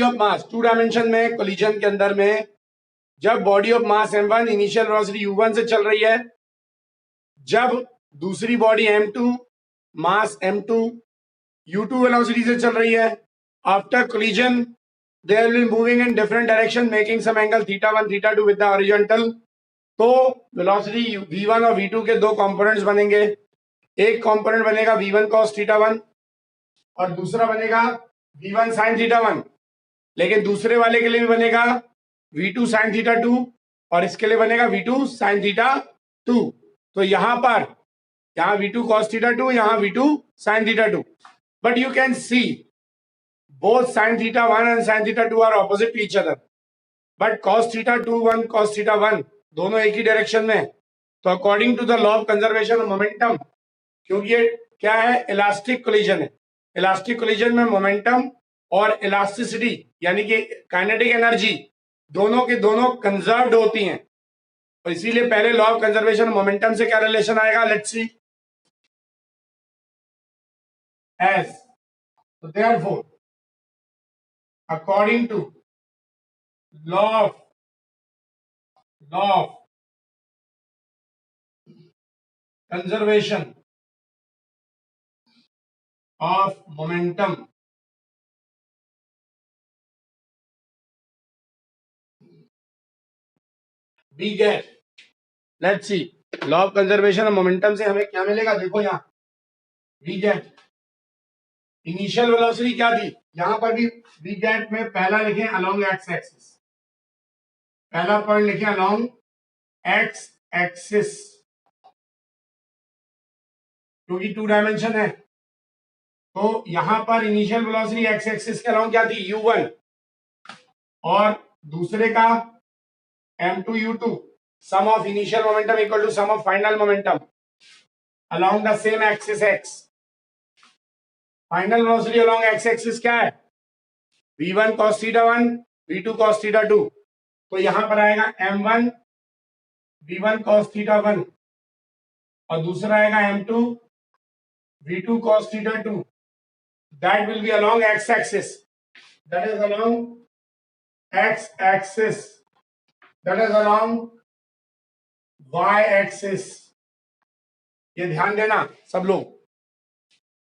Of mass to dimension में collision के अंदर में जब body of mass m1 initial velocity u1 से चल रही है, जब दूसरी बॉडी m2 मास m2 u2 वेलोसिटी से चल रही है, after collision they will be moving in different direction making some angle θ1 θ2 with the horizontal. तो वेलोसिटी v1 और v2 के दो कंपोनेंट्स बनेंगे, एक कंपोनेंट बनेगा v1 cos θ1 और दूसरा बनेगा v1 sin θ1, लेकिन दूसरे वाले के लिए भी बनेगा v2 sin θ2 और इसके लिए बनेगा v2 sin θ2. तो यहां पर v2 cos θ2, यहाँ v2 sin θ2, but you can see both sin θ1 and sin θ2 are opposite to each other, but cos θ1 cos θ1 दोनों एक ही डायरेक्शन में. तो according to the law of conservation of momentum, क्योंकि ये क्या है, इलास्टिक कोलिजन है, इलास्टिक कोलिजन में मोमेंटम और इलास्टिसिटी यानी कि काइनेटिक एनर्जी दोनों के दोनों कंजर्व्ड होती हैं. तो इसीलिए पहले लॉ ऑफ कंजर्वेशन मोमेंटम से क्या रिलेशन आएगा, let's see. S, so therefore according to law of conservation of momentum, we get, let's see, law of conservation of momentum से हमें क्या मिलेगा, देखो यहां वी गेट इनिशियल वेलोसिटी क्या थी, यहां पर भी वी गेट में पहला लिखें अलोंग एक्स एक्सिस, पहला पॉइंट लिखें अलोंग एक्स एक्सिस, क्योंकि टू डायमेंशन है. तो यहां पर इनिशियल वेलोसिटी एक्स एक्सिस के अलोंग क्या थी, u1, और दूसरे का m2 u2, sum of initial momentum equal to sum of final momentum along the same axis x. Final velocity along x axis क्या है, v1 cos θ1 v2 cos θ2. तो यहां पर आएगा m1 v1 cos θ1 और दूसरा आएगा m2 v2 cos θ2. that will be along x axis, that is along x axis, that is along y axis. ये ध्यान देना सब लोग.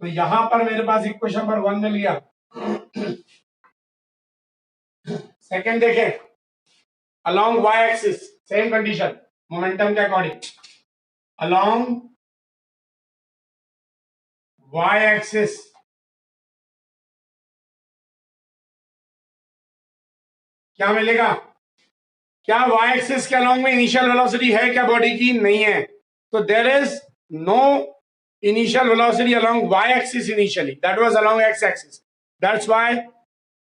तो यहां पर मेरे पास इक्वेशन नंबर 1 मिल गया. सेकंड देखें, along y axis same condition momentum के अकॉर्डिंग, along y axis क्या मिलेगा, क्या y axis के along में इनिशियल वेलोसिटी है क्या बॉडी की, नहीं है. तो there is no initial velocity along y-axis initially, that was along x-axis, that's why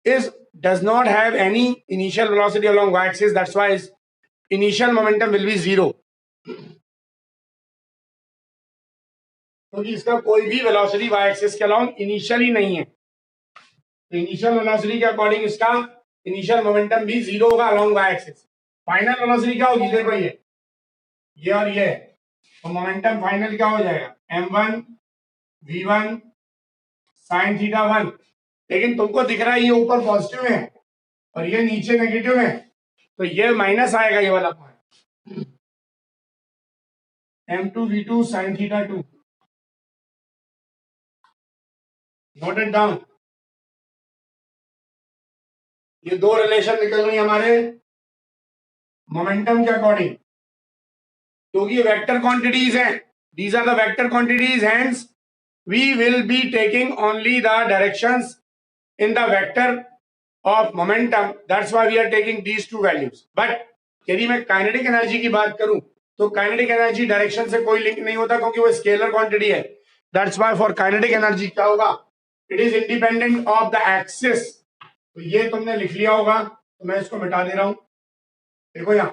is does not have any initial velocity along y-axis, that's why is initial momentum will be 0. क्योंकि इसका कोई भी velocity y-axis के along initially नहीं है. तो initial velocity के according इसका इनिशियल मोमेंटम भी 0 होगा along y-axis. फाइनल वेलोसिटी क्या होगी, देखो ये और ये, तो मोमेंटम फाइनल क्या हो जाएगा, m1 v1 sin θ1. लेकिन तुमको दिख रहा है ये ऊपर पॉजिटिव है और ये नीचे नेगेटिव है, तो ये माइनस आएगा ये वाला point, m2 v2 sin θ2. Note it down. ये दो रिलेशन निकल रही हमारे मोमेंटम के अकॉर्डिंग, क्योंकि ये वेक्टर क्वांटिटीज हैं. These are the vector quantities, hence we will be taking only the directions in the vector of momentum, that's why we are taking these two values. but यदि मैं kinetic energy की बात करूं तो kinetic energy direction से कोई link नहीं होता, क्योंकि वो स्केलर क्वांटिटी है. that's why for kinetic energy क्या होगा, it is independent of the axis. तो ये तुमने लिख लिया होगा, तो मैं इसको मिटा दे रहा हूं. देखो यहां,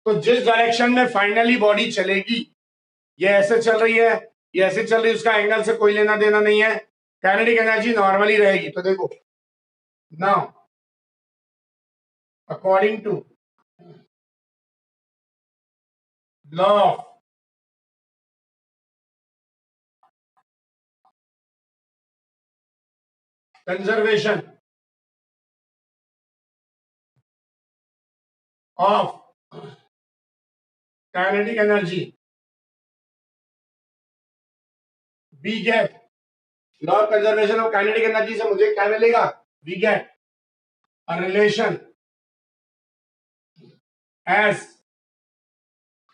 तो जिस डायरेक्शन में फाइनली बॉडी चलेगी, ये ऐसे चल रही है, ये ऐसे चल रही है, उसका एंगल से कोई लेना देना नहीं है, काइनेटिक एनर्जी नॉर्मली रहेगी. तो देखो now according to law of conservation of kinetic energy, we get, law of conservation of kinetic energy से मुझे क्या मिलेगा, we get a relation as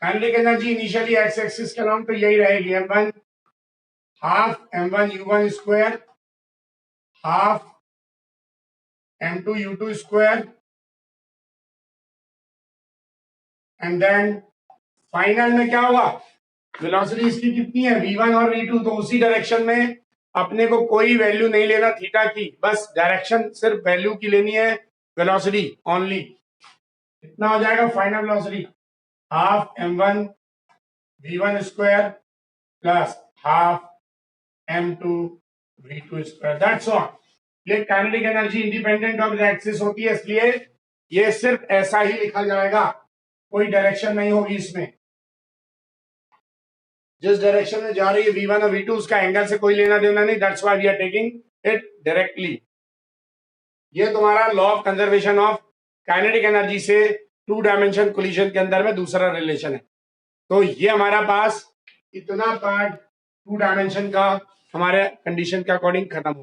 kinetic energy initially x axis के अलॉन्ग तो यही रहेगी m1 half m1 u1 square half m2 u2 square and then final में क्या होगा, वेलोसिटी इसकी कितनी है v1 और v2, तो उसी डायरेक्शन में अपने को कोई वैल्यू नहीं लेना थीटा की, बस डायरेक्शन सिर्फ वैल्यू की लेनी है, वेलोसिटी ओनली। कितना हो जाएगा final velocity, half m1 v1 square plus half m2 v2 square, that's all. ये kinetic energy independent of the axis होती है, इसलिए ये सिर्फ ऐसा ही लिखा जाएगा, कोई डायरेक्शन नहीं होगी इसमें। जिस डायरेक्शन में जा रही है v1 और v2 उसका एंगल से कोई लेना देना नहीं, that's why we are taking it directly. ये तुम्हारा law of conservation of kinetic energy से टू डायमेंशन कोलिजन के अंदर में दूसरा रिलेशन है। तो ये हमारा पास इतना पार्ट टू डायमेंशन का हमारे कंडीशन के अकॉर्डिंग खत्म हो